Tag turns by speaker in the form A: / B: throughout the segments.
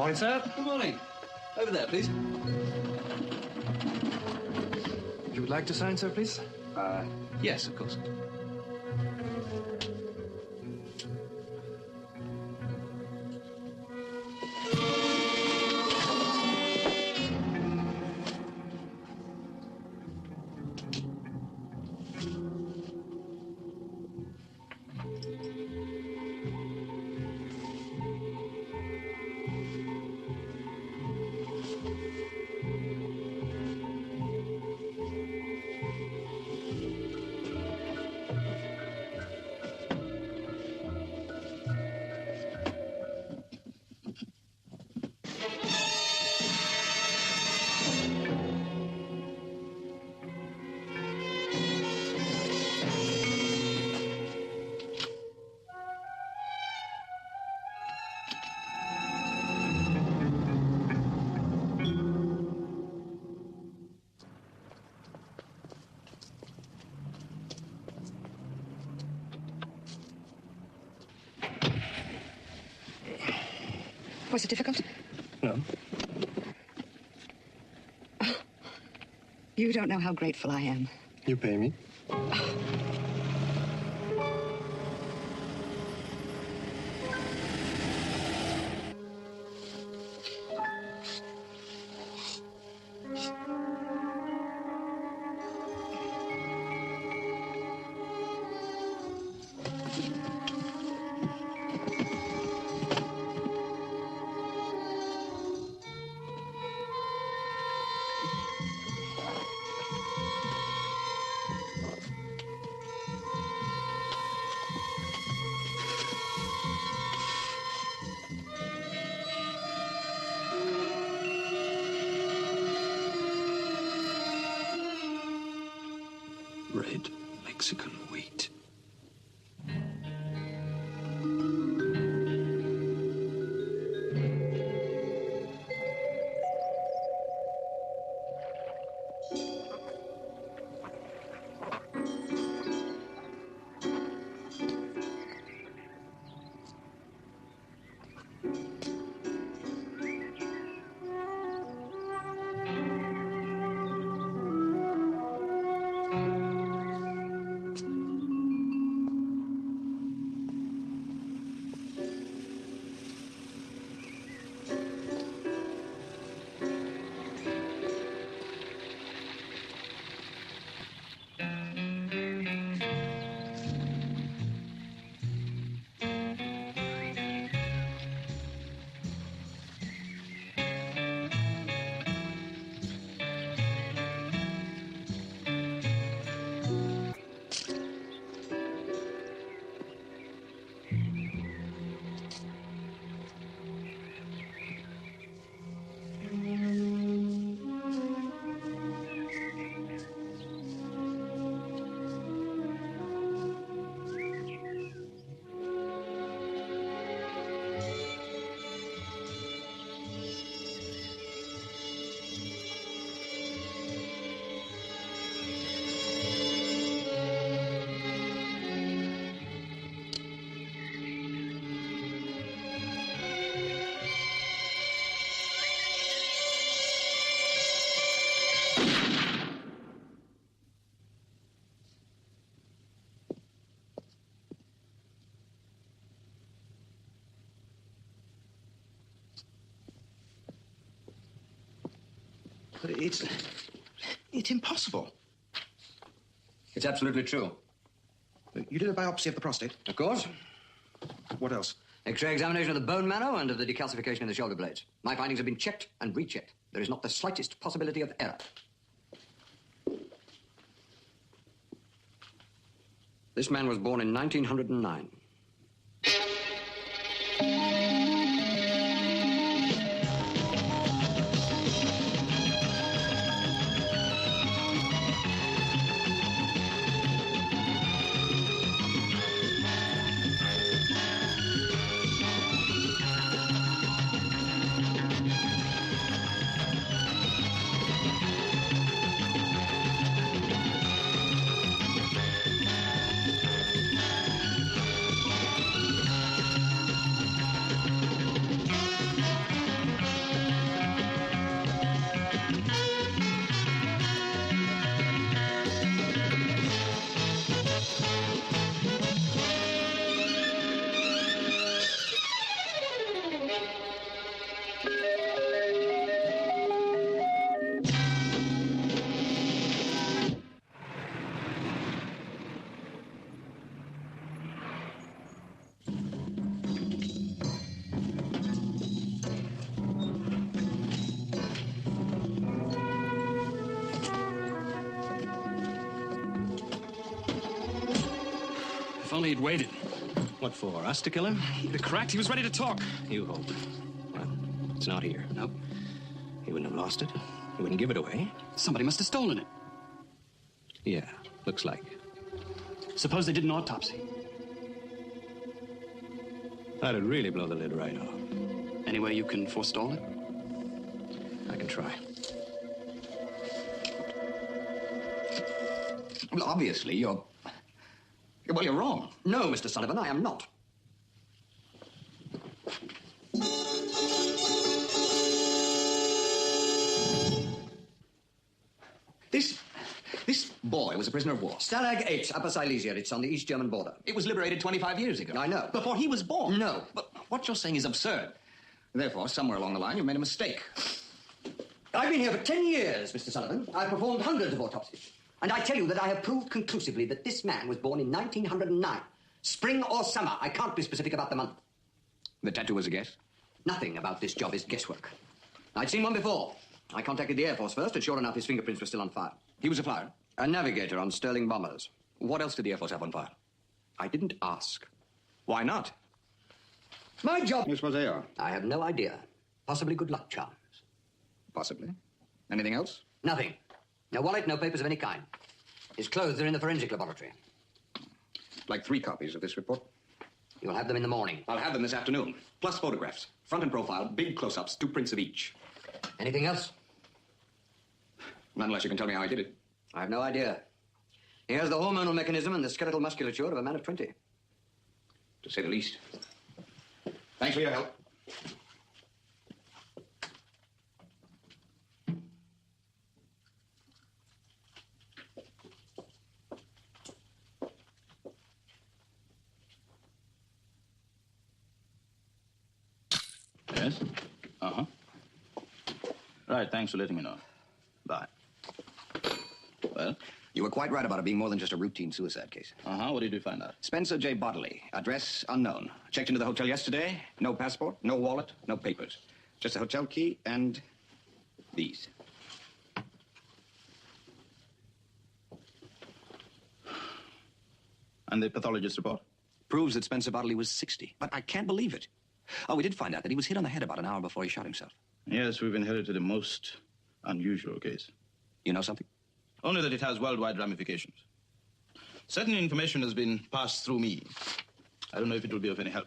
A: Morning, sir.
B: Good morning. Over there, please.
A: If you would like to sign, sir, please.
B: Yes, of course.
C: Was it difficult?
A: No.
C: Oh, you don't know how grateful I am.
A: You pay me?
B: Red Mexican wheat.
D: But it's impossible.
B: It's absolutely true.
D: You did a biopsy of the prostate?
B: Of course.
D: What else?
B: X-ray examination of the bone marrow and of the decalcification in the shoulder blades. My findings have been checked and rechecked. There is not the slightest possibility of error. This man was born in 1909.
E: only he'd waited.
A: What for? Us to kill him?
E: The cracked, he was ready to talk.
A: You hope. Well, it's not here.
E: Nope.
A: He wouldn't have lost it. He wouldn't give it away.
E: Somebody must have stolen it.
A: Yeah, looks like.
E: Suppose they did an autopsy.
A: That'd really blow the lid right off.
E: Any way you can forestall it?
A: I can try.
B: Well, obviously, you're wrong. No, Mr. Sullivan, I am not. This boy was a prisoner of war. Stalag 8, Upper Silesia. It's on the East German border.
F: It was liberated 25 years ago.
B: I know.
F: Before he was born.
B: No.
F: But what you're saying is absurd. Therefore, somewhere along the line, you made a mistake.
B: I've been here for 10 years, Mr. Sullivan. I've performed hundreds of autopsies. And I tell you that I have proved conclusively that this man was born in 1909. Spring or summer. I can't be specific about the month.
F: The tattoo was a guess?
B: Nothing about this job is guesswork. I'd seen one before. I contacted the Air Force first, and sure enough, his fingerprints were still on file.
F: He was a flyer.
B: A navigator on Sterling bombers.
F: What else did the Air Force have on file?
B: I didn't ask.
F: Why not?
B: My job...
F: You suppose they are?
B: I have no idea. Possibly good luck charms.
F: Possibly. Anything else?
B: Nothing. No wallet, no papers of any kind. His clothes are in the forensic laboratory.
F: Like 3 copies of this report?
B: You'll have them in the morning.
F: I'll have them this afternoon. Plus photographs. Front and profile, big close-ups, 2 prints of each.
B: Anything else?
F: Not unless you can tell me how I did it.
B: I have no idea. He has the hormonal mechanism and the skeletal musculature of a man of 20.
F: To say the least. Thanks for your help.
G: Yes? Uh-huh. Right, thanks for letting me know. Bye. Well?
F: You were quite right about it being more than just a routine suicide case.
G: Uh-huh, what did you find out?
F: Spencer J. Bodley. Address unknown. Checked into the hotel yesterday. No passport, no wallet, no papers. Just a hotel key and these.
G: And the pathologist's report?
F: Proves that Spencer Bodley was 60. But I can't believe it. Oh, we did find out that he was hit on the head about an hour before he shot himself.
G: Yes, we've inherited a most unusual case.
F: You know something?
G: Only that it has worldwide ramifications. Certain information has been passed through me. I don't know if it will be of any help.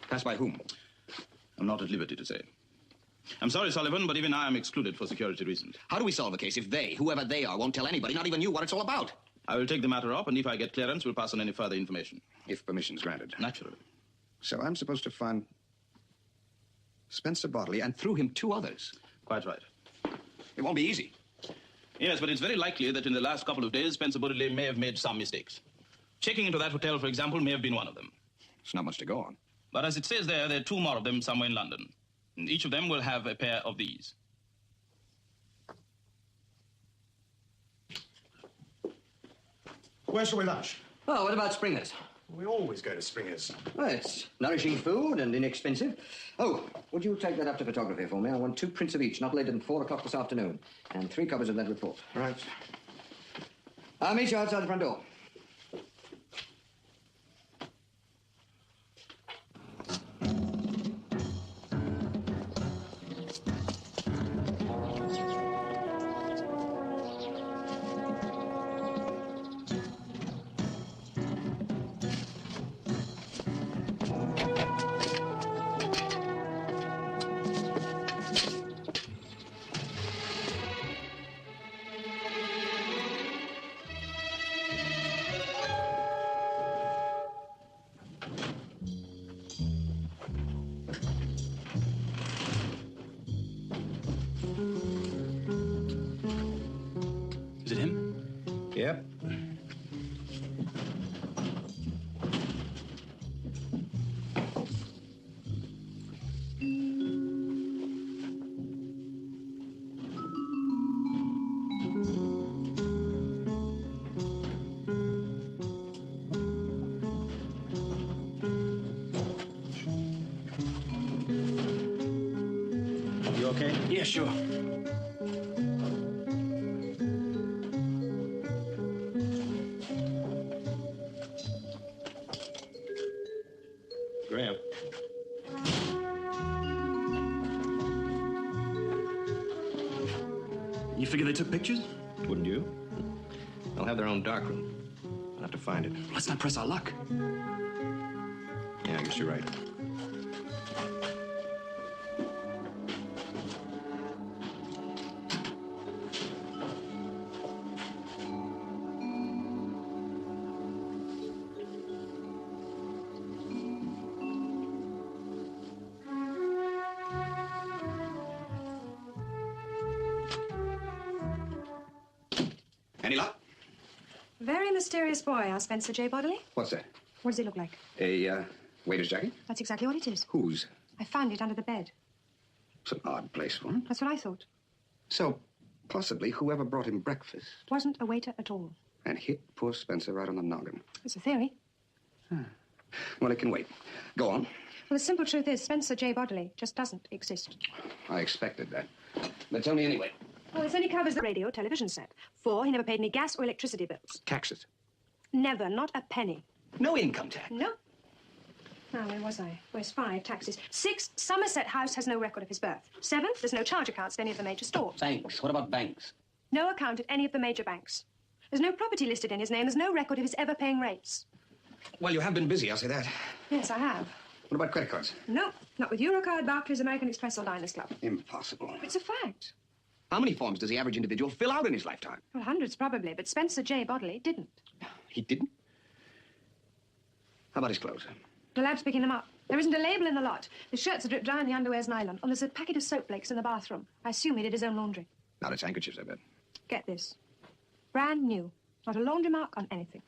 F: Passed by whom?
G: I'm not at liberty to say. I'm sorry, Sullivan, but even I am excluded for security reasons.
F: How do we solve a case if they, whoever they are, won't tell anybody, not even you, what it's all about?
G: I will take the matter up, and if I get clearance, we'll pass on any further information.
F: If permission's granted.
G: Naturally.
F: So I'm supposed to find Spencer Bodley and through him 2 others.
G: Quite right.
F: It won't be easy.
G: Yes, but it's very likely that in the last couple of days, Spencer Bodley may have made some mistakes. Checking into that hotel, for example, may have been one of them.
F: It's not much to go on.
G: But as it says there are 2 more of them somewhere in London. And each of them will have a pair of these.
D: Where shall we lunch?
B: Oh, what about Springer's?
D: We always go to Springer's.
B: Well, it's nourishing food and inexpensive. Oh, would you take that up to photography for me? I want 2 prints of each, not later than 4 o'clock this afternoon. And 3 copies of that report.
D: Right.
B: I'll meet you outside the front door.
E: Is it him?
F: Yep.
G: You okay?
E: Yeah, sure. figure they took pictures?
A: Wouldn't you? They'll have their own darkroom. I'll have to find it.
E: Let's not press our luck.
A: Yeah, I guess you're right.
F: Any luck?
H: Very mysterious boy, our Spencer J. Bodley.
F: What's that?
H: What does he look like?
F: A, waiter's jacket?
H: That's exactly what it is.
F: Whose?
H: I found it under the bed.
F: It's an odd place for him.
H: That's what I thought.
F: So, possibly whoever brought him breakfast
H: Wasn't a waiter at all.
F: and hit poor Spencer right on the noggin.
H: It's a theory.
F: Well, it can wait. Go on.
H: Well, the simple truth is Spencer J. Bodley just doesn't exist.
F: I expected that. But tell me anyway.
H: Well, this only covers the radio, television set. 4, he never paid any gas or electricity bills.
F: Taxes.
H: Never, not a penny.
F: No income tax.
H: No. Now, where was I? Where's 5? Taxes. 6, Somerset House has no record of his birth. 7, there's no charge accounts at any of the major stores.
F: Banks. What about banks?
H: No account at any of the major banks. There's no property listed in his name. There's no record of his ever paying rates.
F: Well, you have been busy, I'll say that.
H: Yes, I have.
F: What about credit cards?
H: No, not with Eurocard, Barclays, American Express, or Diners Club.
F: Impossible.
H: It's a fact.
F: How many forms does the average individual fill out in his lifetime?
H: Well, hundreds probably, but Spencer J. Bodley didn't.
F: He didn't? How about his clothes?
H: The lab's picking them up. There isn't a label in the lot. The shirts are dripped dry and the underwear's nylon. And there's a packet of soap flakes in the bathroom. I assume he did his own laundry.
F: Not his handkerchiefs, I bet.
H: Get this. Brand new. Not a laundry mark on anything.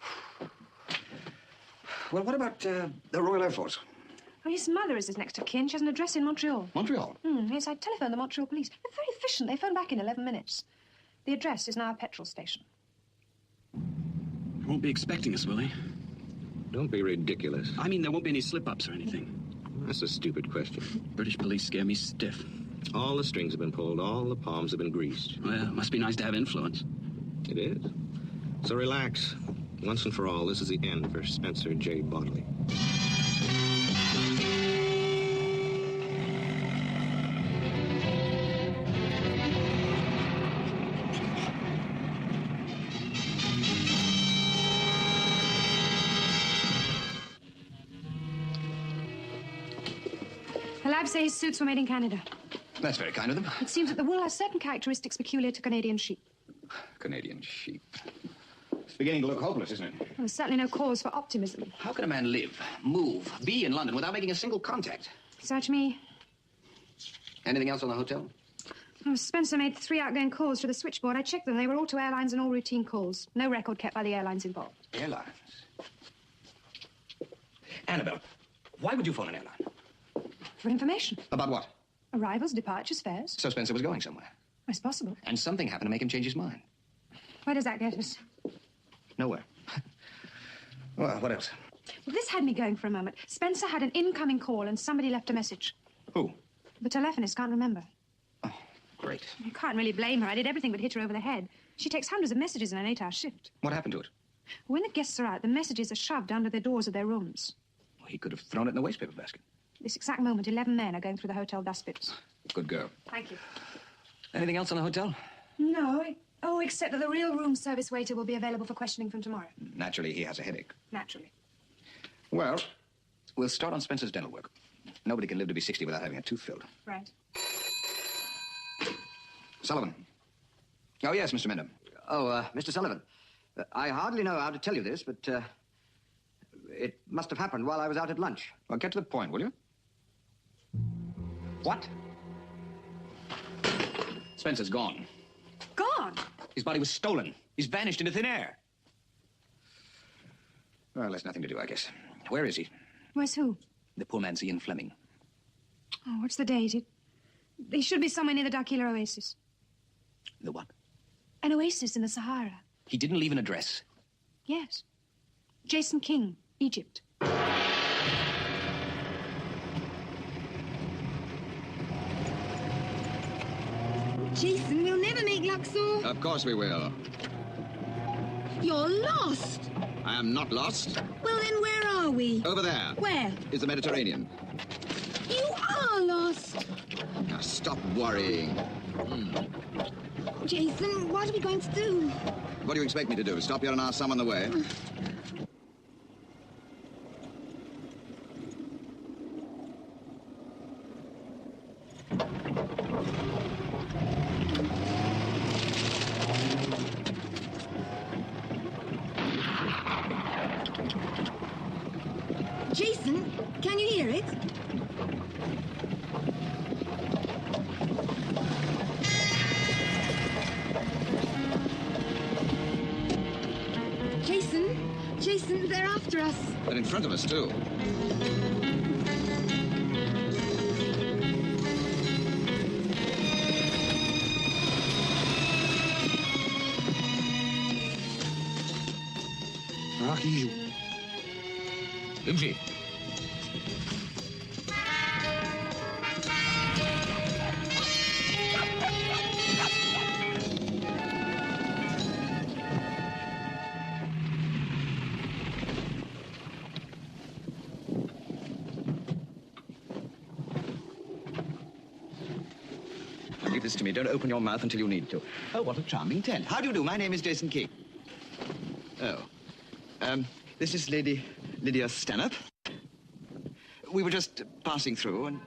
F: Well, what about the Royal Air Force?
H: Oh, his mother is his next of kin. She has an address in Montreal.
F: Montreal?
H: Yes, I telephoned the Montreal police. They're very efficient. They phoned back in 11 minutes. The address is now a petrol station.
E: They won't be expecting us, will they?
A: Don't be ridiculous.
E: I mean, there won't be any slip-ups or anything.
A: That's a stupid question.
E: British police scare me stiff.
A: All the strings have been pulled. All the palms have been greased.
E: Well, it must be nice to have influence.
A: It is. So relax. Once and for all, this is the end for Spencer J. Bodley.
H: The lab say his suits were made in Canada.
F: That's very kind of them.
H: It seems that the wool has certain characteristics peculiar to Canadian sheep.
F: Canadian sheep. It's beginning to look hopeless, isn't it?
H: Well, there's certainly no cause for optimism.
F: How can a man live, move, be in London without making a single contact?
H: Search me.
F: Anything else on the hotel?
H: Oh, Spencer made 3 outgoing calls to the switchboard. I checked them. They were all to airlines and all routine calls. No record kept by the airlines involved.
F: Airlines. Annabelle, why would you phone an airline?
H: For information.
F: About what?
H: Arrivals, departures, fares.
F: So Spencer was going somewhere.
H: It's possible.
F: And something happened to make him change his mind.
H: Where does that get us?
F: Nowhere. Well, what else?
H: Well, this had me going for a moment. Spencer had an incoming call and somebody left a message.
F: Who?
H: The telephonist can't remember.
F: Oh, great.
H: You can't really blame her. I did everything but hit her over the head. She takes hundreds of messages in an 8-hour shift.
F: What happened to it?
H: When the guests are out, the messages are shoved under the doors of their rooms.
F: Well, he could have thrown it in the wastepaper basket.
H: This exact moment, 11 men are going through the hotel dustbins.
F: Good girl.
H: Thank you.
F: Anything else on the hotel?
H: No. Oh, except that the real room service waiter will be available for questioning from tomorrow.
F: Naturally, he has a headache.
H: Naturally.
F: Well, we'll start on Spencer's dental work. Nobody can live to be 60 without having a tooth filled.
H: Right.
F: Sullivan. Oh, yes, Mr. Mendham.
B: Oh, Mr. Sullivan, I hardly know how to tell you this, but it must have happened while I was out at lunch.
F: Well, get to the point, will you? What? Spencer's gone.
H: Gone?
F: His body was stolen. He's vanished into thin air. Well, there's nothing to do, I guess. Where is he?
H: Where's who?
F: The poor man's Ian Fleming.
H: Oh, what's the date? He should be somewhere near the Darkila Oasis.
F: The what?
H: An oasis in the Sahara.
F: He didn't leave an address.
H: Yes. Jason King, Egypt.
I: Jason, we'll never make Luxor.
J: Of course we will.
I: You're lost.
J: I am not lost.
I: Well, then where are we?
J: Over there
I: Where?
J: is the Mediterranean.
I: You are lost.
J: Now stop worrying.
I: Jason, what are we going to do?
J: What do you expect me to do? Stop here and ask someone the way?
I: Jason, can you hear it? Jason, they're after us.
J: They're in front of us, too.
K: MG.
F: Leave this to me. Don't open your mouth until you need to. Oh, what a charming tent. How do you do? My name is Jason King. Oh. This is Lady Lydia Stanhope. We were just passing through, and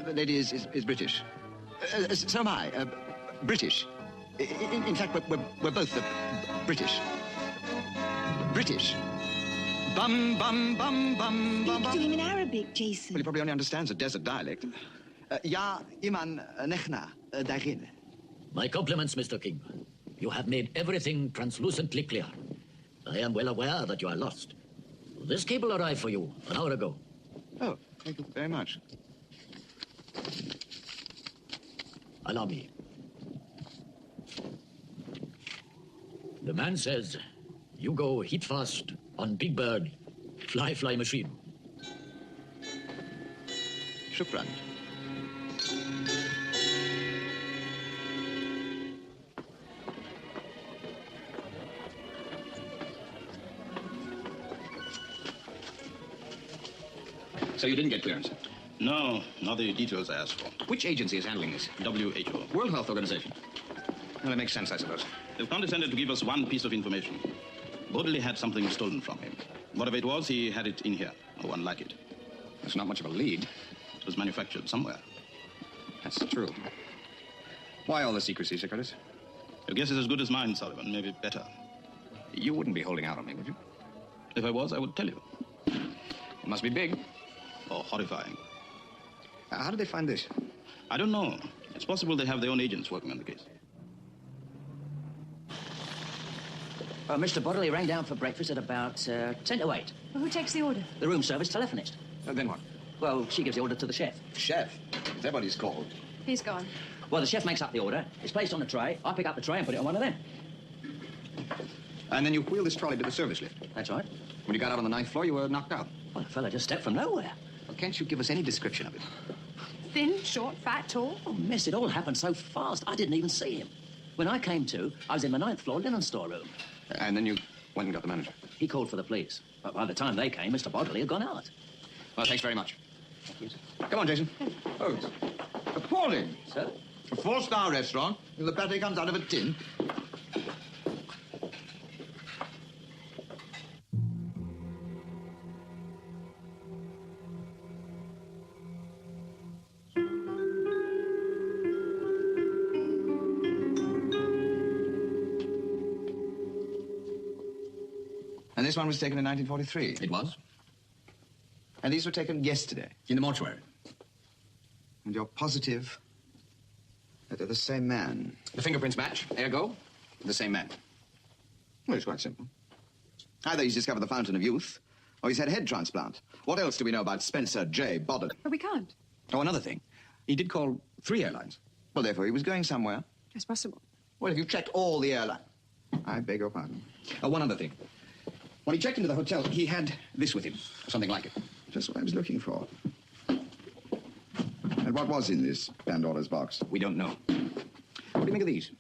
F: the lady is British. So am I. British. In fact, we're both British. British. Bum, bum, bum, bum, bum,
I: Speak to him in Arabic, Jason.
F: Well, he probably only understands a desert dialect. Ja, iman nechna darin.
K: My compliments, Mr. King. You have made everything translucently clear. I am well aware that you are lost. This cable arrived for you an hour ago.
F: Oh, thank you very much.
K: Allow me. The man says you go heat fast on Big Bird fly machine.
F: Shukran.
J: So you didn't get clearance?
G: No, not the details I asked for.
J: Which agency is handling this?
G: WHO.
J: World Health Organization. Well, that makes sense, I suppose.
G: They've condescended to give us one piece of information. Baudelaire had something stolen from him. Whatever it was, he had it in here. No one like it.
J: That's not much of a lead.
G: It was manufactured somewhere.
J: That's true. Why all the secrecy, Secretary?
G: Your guess is as good as mine, Sullivan. Maybe better.
J: You wouldn't be holding out on me, would you?
G: If I was, I would tell you.
J: It must be big.
G: Or horrifying.
J: How did they find this?
G: I don't know. It's possible they have their own agents working on the case.
L: Mr. Bodley rang down for breakfast at about 10 to 8.
H: Well, who takes the order?
L: The room service telephonist.
J: Then what?
L: Well, she gives the order to the chef.
J: Chef? Is that what he's called?
H: He's gone.
L: Well, the chef makes up the order. It's placed on the tray. I pick up the tray and put it on one of them.
J: And then you wheel this trolley to the service lift.
L: That's right.
J: When you got out on the 9th floor, you were knocked out.
L: Well, the fella just stepped from nowhere.
J: Well, can't you give us any description of it?
H: Thin, short, fat, tall?
L: Oh, miss, it all happened so fast, I didn't even see him. When I came to, I was in the 9th floor linen storeroom.
J: And then you went and got the manager.
L: He called for the police. But by the time they came, Mr. Bodley had gone out.
J: Well, thanks very much. Come on, Jason. Oh, it's appalling.
L: Sir?
J: A 4-star restaurant, and the patty comes out of a tin. And this one was taken in 1943.
K: It was?
J: And these were taken yesterday.
K: In the mortuary.
J: And you're positive that they're the same man?
K: The fingerprints match. Ergo, the same man.
J: Well, it's quite simple. Either he's discovered the fountain of youth, or he's had a head transplant. What else do we know about Spencer J. Bodden?
H: But we can't.
J: Oh, another thing. He did call 3 airlines. Well, therefore, he was going somewhere.
H: It's possible.
J: Well, if you checked all the airlines... I beg your pardon.
K: One other thing. When he checked into the hotel, he had this with him, or something like it.
J: Just what I was looking for. And what was in this Pandora's box?
K: We don't know. What do you make of these?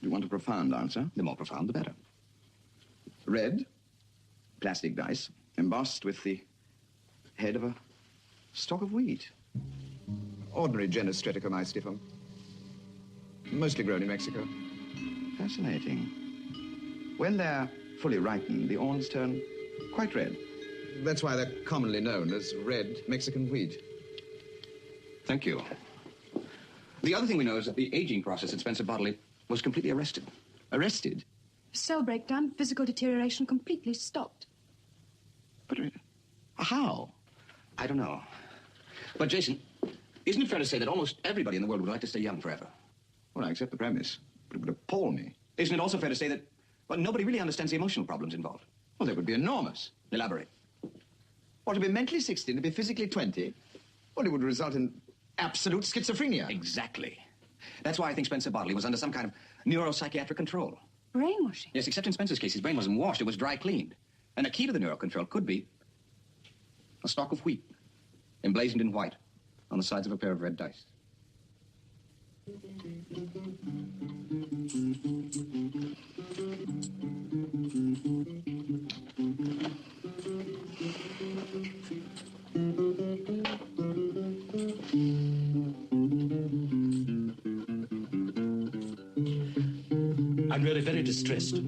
J: You want a profound answer?
K: The more profound, the better.
J: Red, plastic dice, embossed with the head of a stalk of wheat. Ordinary genus Streptomyces stiffum. Mostly grown in Mexico. Fascinating. When they're fully ripened, the awns turn quite red. That's why they're commonly known as red Mexican wheat.
B: Thank you. The other thing we know is that the aging process at Spencer Bodley was completely arrested.
J: Arrested?
H: Cell breakdown, physical deterioration completely stopped.
B: But how? I don't know. But, Jason, isn't it fair to say that almost everybody in the world would like to stay young forever?
J: Well, I accept the premise, but it would appall me.
B: Isn't it also fair to say that, well, nobody really understands the emotional problems involved?
J: Well, they would be enormous.
B: Elaborate.
J: Or to be mentally 16, to be physically 20, well, it would result in absolute schizophrenia.
B: Exactly. That's why I think Spencer Bodley was under some kind of neuropsychiatric control.
H: Brainwashing?
B: Yes, except in Spencer's case, his brain wasn't washed, it was dry cleaned. And a key to the neural control could be a stalk of wheat, emblazoned in white, on the sides of a pair of red dice.
L: I'm really very distressed.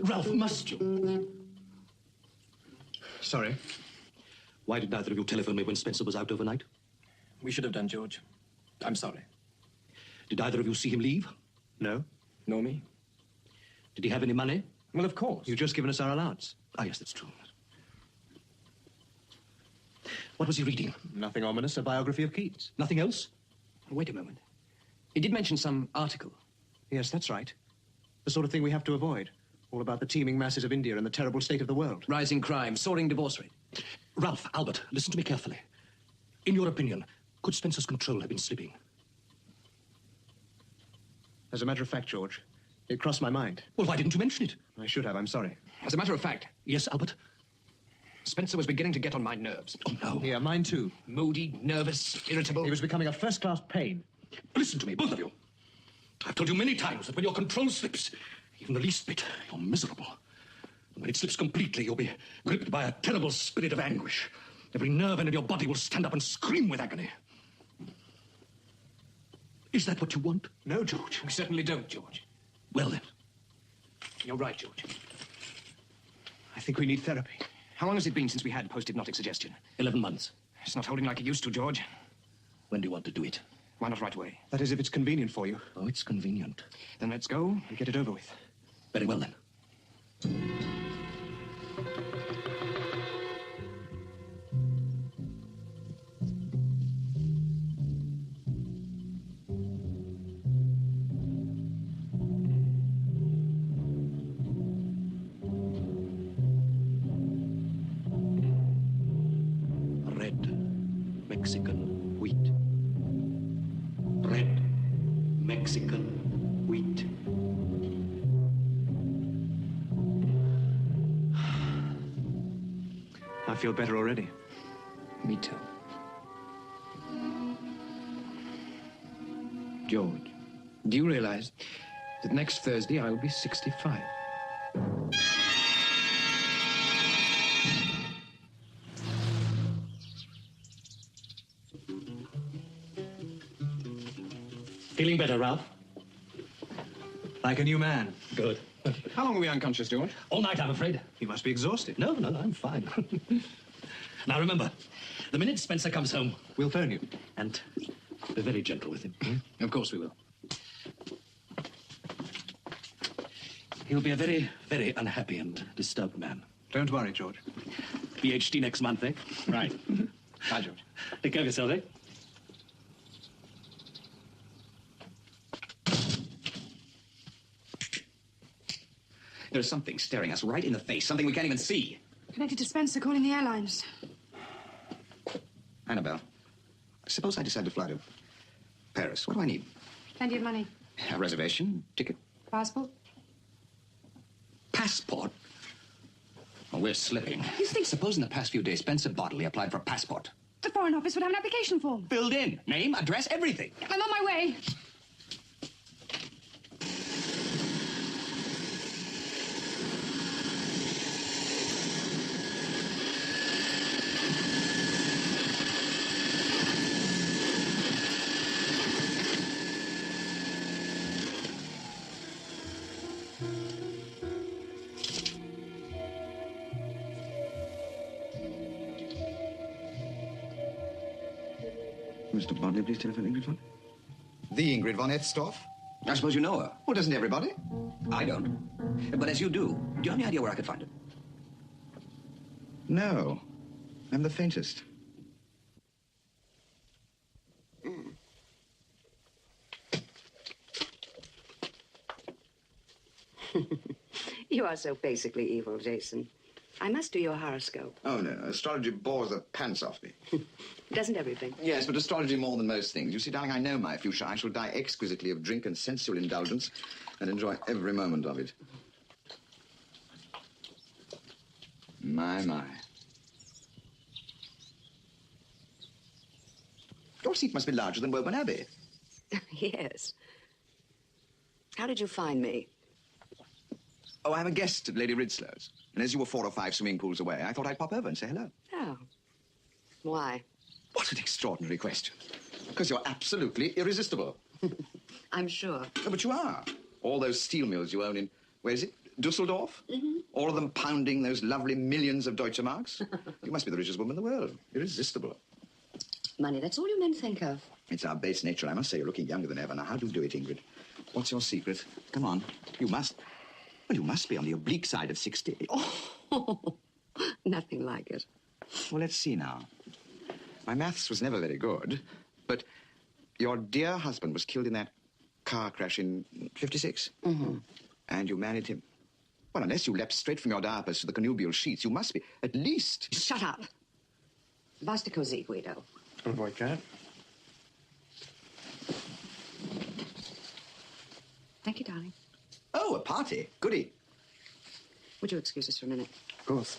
L: Ralph, must you?
M: Sorry.
L: Why did neither of you telephone me when Spencer was out overnight?
M: We should have done, George. I'm sorry.
L: Did either of you see him leave?
M: No, nor me.
L: Did he have any money?
M: Well, of course. You've just given us our allowance.
L: Ah, yes, that's true. What was he reading?
M: Nothing ominous, a biography of Keats.
L: Nothing else?
M: Wait a moment. He did mention some article. Yes, that's right. The sort of thing we have to avoid. All about the teeming masses of India and the terrible state of the world.
L: Rising crime, soaring divorce rate. Ralph, Albert, listen to me carefully. In your opinion, could Spencer's control have been slipping?
M: As a matter of fact, George, it crossed my mind.
L: Well, why didn't you mention it?
M: I should have, I'm sorry.
L: As a matter of fact. Yes, Albert?
M: Spencer was beginning to get on my nerves.
L: Oh, no.
M: Yeah, mine too.
L: Moody, nervous, irritable.
M: He was becoming a first-class pain.
L: Listen to me, both of you. I've told you many times that when your control slips, even the least bit, you're miserable. And when it slips completely, you'll be gripped by a terrible spirit of anguish. Every nerve in your body will stand up and scream with agony. Is that what you want?
M: No, George. We certainly don't, George.
L: Well, then.
M: You're right, George. I think we need therapy.
B: How long has it been since we had post-hypnotic suggestion?
L: 11 months.
B: It's not holding like it used to, George.
L: When do you want to do it?
B: Why not right away?
M: That is, if it's convenient for you.
L: Oh, it's convenient.
B: Then let's go
M: and get it over with.
L: Very well, then. Red Mexican wheat. Red Mexican wheat.
M: I feel better already.
B: Me too. George, do you realize that next Thursday I will be 65?
L: Feeling better, Ralph?
M: Like a new man.
L: Good.
B: How long were we unconscious, George?
L: All night, I'm afraid.
M: You must be exhausted.
L: No, I'm fine. Now, remember, the minute Spencer comes home,
M: we'll phone you.
L: And be very gentle with him.
B: Of course we will.
L: He'll be a very, very unhappy and disturbed man.
M: Don't worry, George.
L: PhD next month, eh?
B: Right. Bye, George.
L: Take care of yourself, eh?
B: There's something staring us right in the face, something we can't even see.
H: Connected to Spencer calling the airlines.
B: Annabelle, suppose I decide to fly to Paris. What do I need?
H: Plenty of money.
B: A reservation, ticket,
H: Passport.
B: passport. Well, we're slipping.
H: You think...
B: Suppose in the past few days Spencer Bodley applied for a passport.
H: The Foreign Office would have an application form.
B: Filled in. Name, address, everything.
H: I'm on my way.
J: Mr. Bodley, please telephone Ingrid von... The Ingrid von Etztorf?
B: I suppose you know her.
J: Well, doesn't everybody?
B: I don't. But as you do you have any idea where I could find her?
J: No. I'm the faintest.
C: You are so basically evil, Jason. I must do your horoscope.
J: Oh, no. Astrology bores the pants off me.
C: Doesn't everything?
J: Yes, but astrology more than most things. You see, darling, I know my future. I shall die exquisitely of drink and sensual indulgence and enjoy every moment of it. My. Your seat must be larger than Woburn Abbey.
C: Yes. How did you find me?
J: Oh, I'm a guest at Lady Ridslow's. And as you were 4 or 5 swimming pools away, I thought I'd pop over and say hello.
C: Oh. Why?
J: What an extraordinary question. Because you're absolutely irresistible.
C: I'm sure.
J: Oh, but you are. All those steel mills you own in, where is it? Dusseldorf?
C: Mm-hmm.
J: All of them pounding those lovely millions of Deutsche Marks. You must be the richest woman in the world. Irresistible.
C: Money, that's all you men think of.
J: It's our base nature. I must say, you're looking younger than ever. Now, how do you do it, Ingrid? What's your secret? Come on. You must. Well, you must be on the oblique side of 60.
C: Oh, nothing like it.
J: Well, let's see now. My maths was never very good, but your dear husband was killed in that car crash in 56.
C: Mm-hmm.
J: And you married him. Well, unless you leapt straight from your diapers to the connubial sheets, you must be at least...
C: Shut up. Basta così, Guido.
M: Avoid that.
C: Thank you, darling.
J: Oh, a party. Goody.
C: Would you excuse us for a minute?
M: Of course.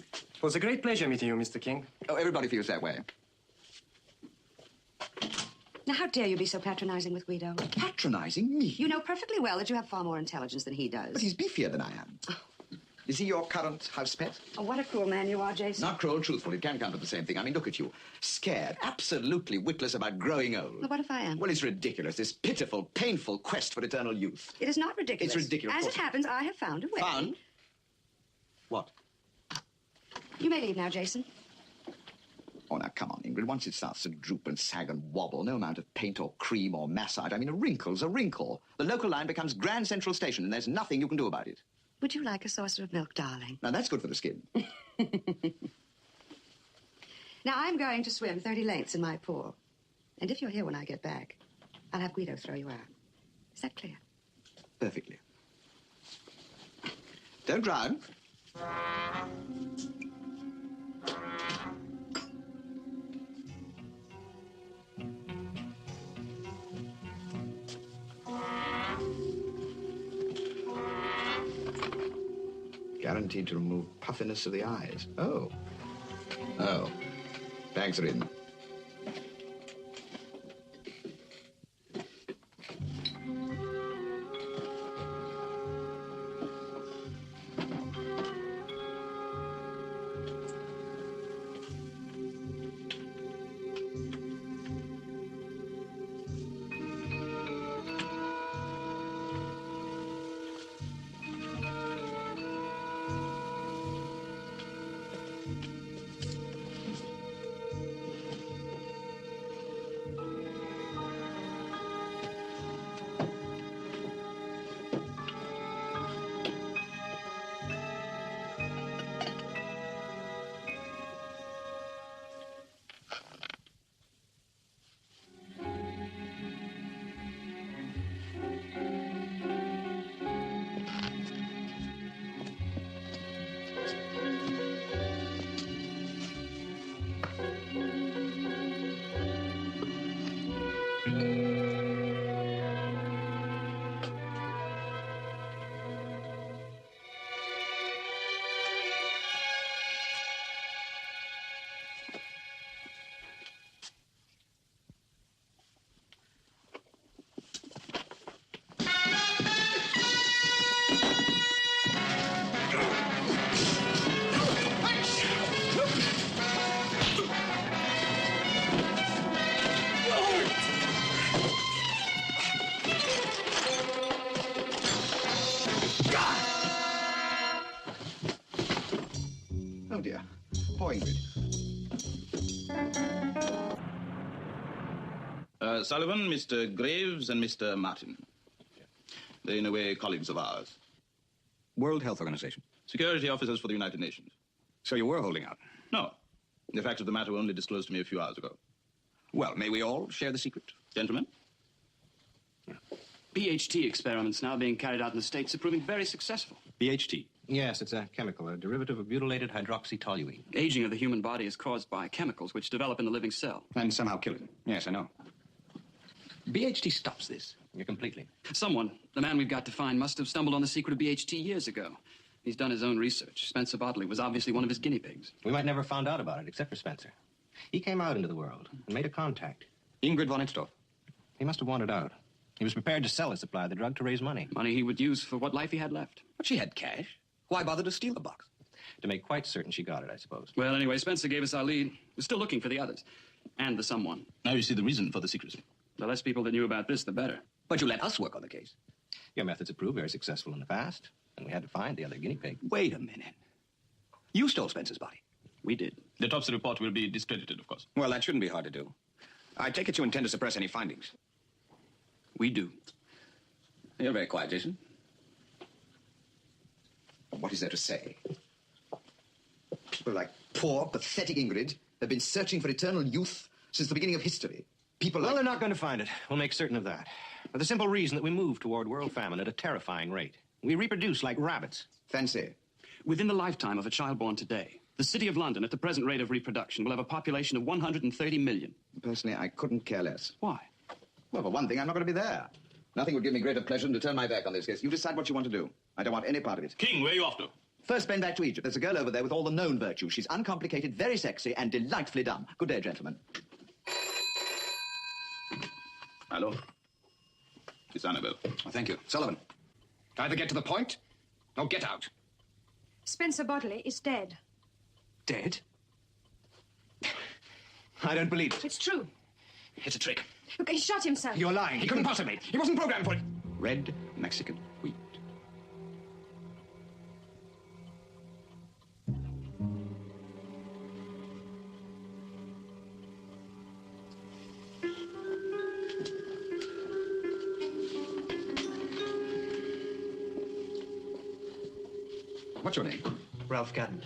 M: It was a great pleasure meeting you, Mr. King.
J: Oh, everybody feels that way.
C: Now, how dare you be so patronizing with Guido?
J: Patronizing me?
C: You know perfectly well that you have far more intelligence than he does.
J: But he's beefier than I am. Is he your current house pet?
C: Oh, what a cruel man you are, Jason.
J: Not cruel, truthful. It can come to the same thing. I mean, look at you. Scared, absolutely witless about growing old.
C: Well, what if I am?
J: Well, it's ridiculous, this pitiful, painful quest for eternal youth.
C: It is not ridiculous.
J: It's ridiculous.
C: As it happens, I have found a way.
J: Found? What?
C: You may leave now, Jason.
J: Oh, now, come on, Ingrid. Once it starts to droop and sag and wobble, no amount of paint or cream or massage. I mean, a wrinkle's a wrinkle. The local line becomes Grand Central Station, and there's nothing you can do about it.
C: Would you like a saucer of milk, darling?
J: Now, that's good for the skin.
C: Now, I'm going to swim 30 lengths in my pool. And if you're here when I get back, I'll have Guido throw you out. Is that clear?
J: Perfectly. Don't drown. Guaranteed to remove puffiness of the eyes. Oh. Oh. Thanks, Rin. poor Ingrid.
G: Sullivan, Mr. Graves, and Mr. Martin. They're in a way colleagues of ours.
N: World Health Organization.
G: Security officers for the United Nations.
N: So you were holding out?
G: No. The facts of the matter were only disclosed to me a few hours ago.
N: Well, may we all share the secret?
G: Gentlemen?
E: BHT experiments now being carried out in the States are proving very successful.
A: BHT? Yes, it's a chemical, a derivative of butylated hydroxytoluene.
E: Aging of the human body is caused by chemicals which develop in the living cell.
N: And somehow kill it. Yes, I know. BHT stops this.
A: Completely.
E: Someone, the man we've got to find, must have stumbled on the secret of BHT years ago. He's done his own research. Spencer Bodley was obviously one of his guinea pigs.
A: We might never found out about it, except for Spencer. He came out into the world and made a contact.
N: Ingrid von Itzdorf.
A: He must have wanted out. He was prepared to sell a supply of the drug to raise money.
E: Money he would use for what life he had left.
N: But she had cash. Why bother to steal the box?
A: To make quite certain she got it, I suppose.
E: Well, anyway, Spencer gave us our lead. We're still looking for the others. And the someone.
G: Now you see the reason for the secrecy.
E: The less people that knew about this, the better.
N: But you let us work on the case.
A: Your methods have proved very successful in the past, and we had to find the other guinea pig.
N: Wait a minute. You stole Spencer's body.
E: We did.
G: The autopsy report will be discredited, of course.
N: Well, that shouldn't be hard to do. I take it you intend to suppress any findings.
E: We do.
N: You're very quiet, Jason. What is there to say?
F: People like poor, pathetic Ingrid have been searching for eternal youth since the beginning of history. People like...
A: Well, they're not going to find it. We'll make certain of that. For the simple reason that we move toward world famine at a terrifying rate. We reproduce like rabbits.
F: Fancy.
E: Within the lifetime of a child born today, the City of London, at the present rate of reproduction, will have a population of 130 million.
F: Personally, I couldn't care less.
E: Why?
F: Well, for one thing, I'm not going to be there. Nothing would give me greater pleasure than to turn my back on this case. You decide what you want to do. I don't want any part of it.
G: King, where are you off to?
F: First, bend back to Egypt. There's a girl over there with all the known virtues. She's uncomplicated, very sexy, and delightfully dumb. Good day, gentlemen.
G: Hello? It's Annabelle.
N: Oh, thank you. Sullivan, either get to the point or get out.
H: Spencer Bodley is dead.
M: Dead? I don't believe it.
H: It's true.
N: It's a trick.
H: Look, he shot himself.
M: You're lying.
N: He couldn't possibly. He wasn't programmed for it. Red Mexican wheat. What's your name?
M: Ralph Gadden.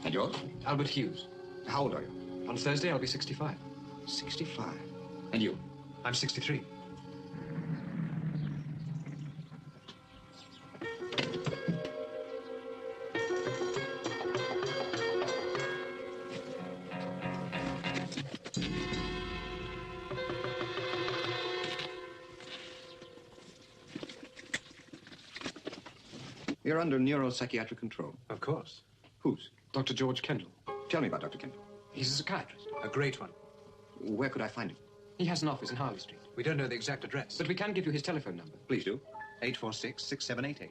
N: And yours?
M: Albert Hughes.
N: How old are you?
M: On Thursday, I'll be 65.
N: 65. And you?
M: I'm 63.
N: You're under neuropsychiatric control.
M: Of course.
N: Whose?
M: Dr. George Kendall.
N: Tell me about Dr. Kendall.
M: He's a psychiatrist. A great one.
N: Where could I find him?
M: He has an office in Harley Street. We don't know the exact address, but we can give you his telephone number.
N: Please do.
M: 846-6788.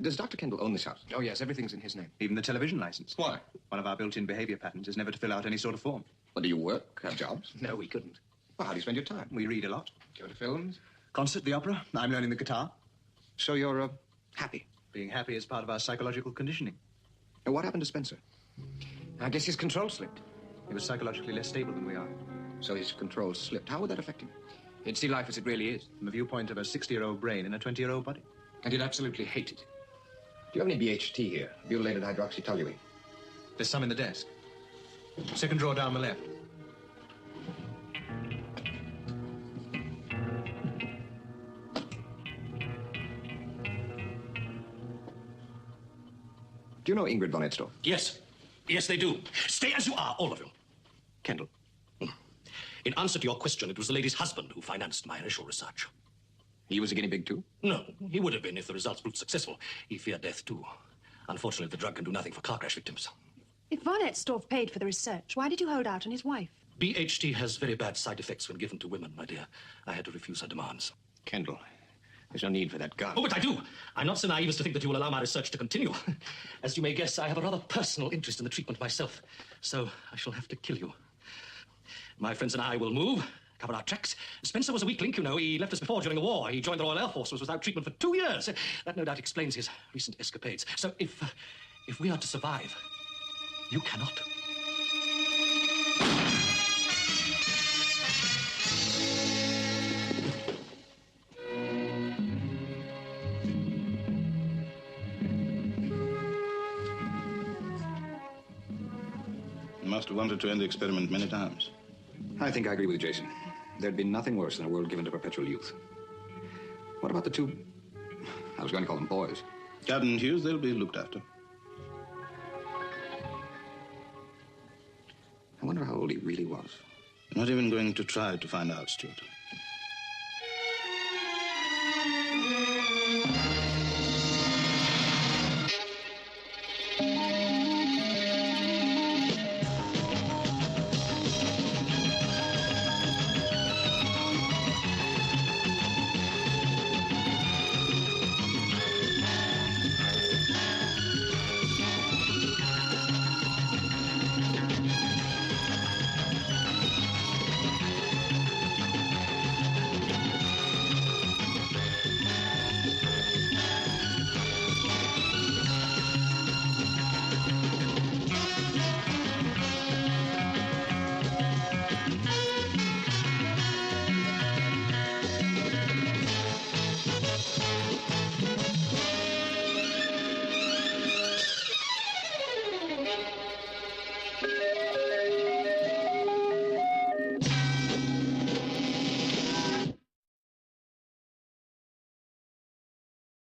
N: Does Dr. Kendall own this house?
M: Oh, yes, everything's in his name.
J: Even the television license.
N: Why?
J: One of our built-in behavior patterns is never to fill out any sort of form.
N: Well, do you work? Have jobs?
M: No, we couldn't.
N: Well, how do you spend your time?
J: We read a lot.
N: Go to films?
J: Concert, the opera. I'm learning the guitar.
N: So you're, happy?
J: Being happy is part of our psychological conditioning.
N: And what happened to Spencer?
M: I guess his control slipped.
J: He was psychologically less stable than we are.
N: So his control slipped. How would that affect him?
M: He'd see life as it really is.
J: From the viewpoint of a 60-year-old brain in a 20-year-old body.
M: And he'd absolutely hate it.
N: Do you have any BHT here? Butylated hydroxytoluene.
J: There's some in the desk. Second drawer down the left.
N: Do you know Ingrid von Itzdorf?
L: Yes. Yes, they do. Stay as you are, all of you.
J: Kendall.
L: In answer to your question, it was the lady's husband who financed my initial research.
N: He was a guinea pig, too?
L: No, he would have been if the results proved successful. He feared death, too. Unfortunately, the drug can do nothing for car crash victims.
H: If von Etzdorf paid for the research, why did you hold out on his wife?
L: BHT has very bad side effects when given to women, my dear. I had to refuse her demands.
J: Kendall, there's no need for that gun.
L: Oh, but I do. I'm not so naive as to think that you will allow my research to continue. As you may guess, I have a rather personal interest in the treatment myself. So I shall have to kill you. My friends and I will move, cover our tracks. Spencer was a weak link, you know. He left us before during the war. He joined the Royal Air Force, was without treatment for 2 years. That no doubt explains his recent escapades. So if we are to survive, You cannot.
G: You must have wanted to end the experiment many times.
N: I think I agree with Jason. There'd be nothing worse than a world given to perpetual youth. What about the two... I was going to call them boys.
G: Garden and Hughes, they'll be looked after.
N: I wonder how old he really was.
G: I'm not even going to try to find out, Stuart.